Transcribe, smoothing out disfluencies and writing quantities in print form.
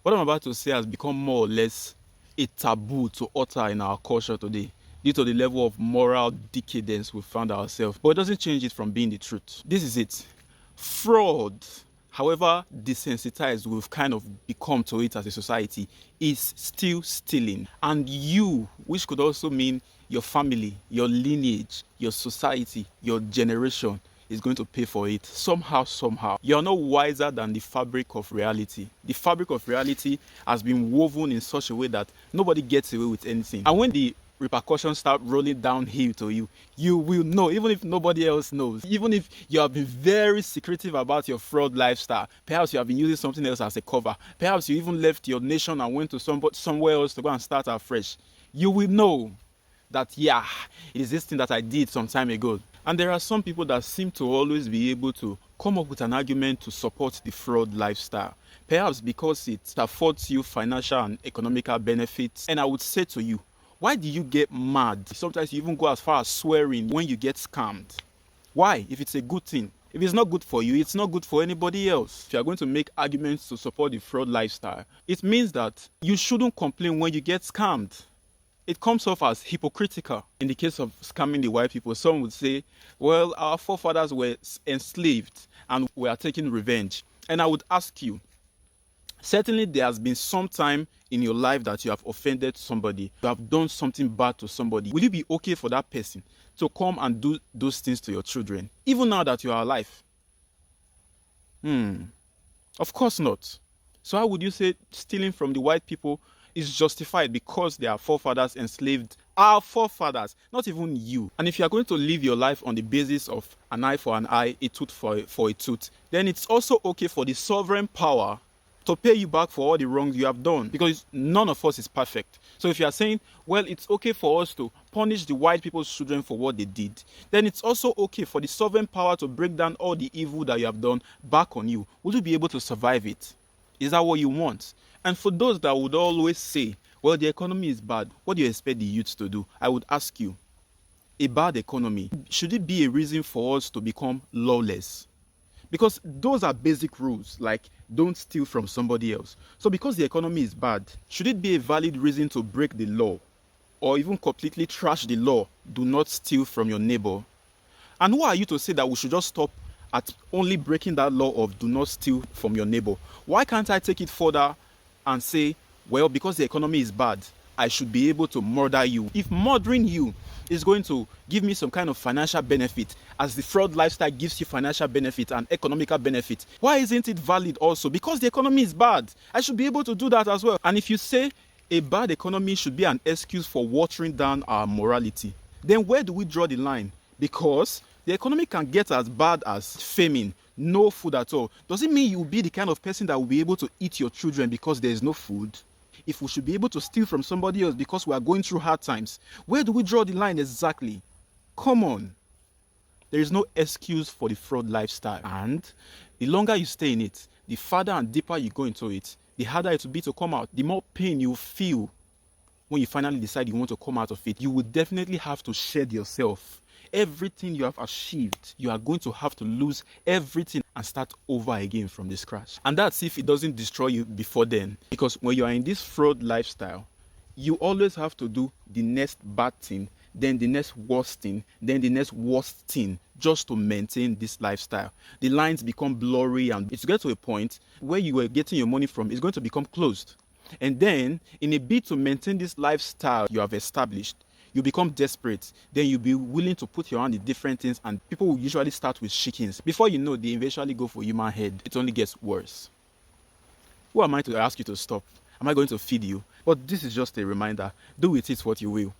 What I'm about to say has become more or less a taboo to utter in our culture today due to the level of moral decadence we found ourselves. But it doesn't change it from being the truth. This is it. Fraud, however desensitized we've kind of become to it as a society, is still stealing. And you, which could also mean your family, your lineage, your society, your generation, is going to pay for it somehow. You're no wiser than the fabric of reality. The fabric of reality has been woven in such a way that nobody gets away with anything. And when the repercussions start rolling downhill to you, you will know, even if nobody else knows. Even if you have been very secretive about your fraud lifestyle, perhaps you have been using something else as a cover, perhaps you even left your nation and went to somewhere else to go and start afresh, you will know that, yeah, it is this thing that I did some time ago. And there are some people that seem to always be able to come up with an argument to support the fraud lifestyle. Perhaps because it affords you financial and economical benefits. And I would say to you, why do you get mad? Sometimes you even go as far as swearing when you get scammed. Why? If it's a good thing. If it's not good for you, it's not good for anybody else. If you are going to make arguments to support the fraud lifestyle, it means that you shouldn't complain when you get scammed. It comes off as hypocritical. In the case of scamming the white people, some would say, well, our forefathers were enslaved and we are taking revenge. And I would ask you, certainly there has been some time in your life that you have offended somebody, you have done something bad to somebody. Will it be okay for that person to come and do those things to your children, even now that you are alive? Of course not. So how would you say stealing from the white people is justified because their forefathers enslaved our forefathers, not even you? And if you are going to live your life on the basis of an eye for an eye, a tooth for a tooth, then it's also okay for the sovereign power to pay you back for all the wrongs you have done, because none of us is perfect. So if you are saying, well, it's okay for us to punish the white people's children for what they did, then it's also okay for the sovereign power to break down all the evil that you have done back on you. Will you be able to survive it? Is that what you want? And for those that would always say, well, the economy is bad, what do you expect the youth to do? I would ask you, a bad economy, should it be a reason for us to become lawless? Because those are basic rules, like don't steal from somebody else. So because the economy is bad, should it be a valid reason to break the law or even completely trash the law? Do not steal from your neighbor. And who are you to say that we should just stop at only breaking that law of do not steal from your neighbor? Why can't I take it further and say, well, because the economy is bad, I should be able to murder you? If murdering you is going to give me some kind of financial benefit, as the fraud lifestyle gives you financial benefit and economical benefit, why isn't it valid also? Because the economy is bad, I should be able to do that as well. And if you say a bad economy should be an excuse for watering down our morality, then where do we draw the line? Because the economy can get as bad as famine, no food at all. Does it mean you will be the kind of person that will be able to eat your children because there is no food? If we should be able to steal from somebody else because we are going through hard times, where do we draw the line exactly? Come on. There is no excuse for the fraud lifestyle. And the longer you stay in it, the farther and deeper you go into it, the harder it will be to come out. The more pain you feel when you finally decide you want to come out of it. You will definitely have to shed yourself. Everything you have achieved, you are going to have to lose everything and start over again from the scratch. And that's if it doesn't destroy you before then. Because when you are in this fraud lifestyle, you always have to do the next bad thing, then the next worst thing, then the next worst thing, just to maintain this lifestyle. The lines become blurry, and it's get to a point where you were getting your money from is going to become closed. And then, in a bid to maintain this lifestyle you have established, you become desperate. Then you'll be willing to put your hand in different things, and people will usually start with chickens. Before you know, they eventually go for human head. It only gets worse. Who am I to ask you to stop? Am I going to feed you? But this is just a reminder. Do with it what you will.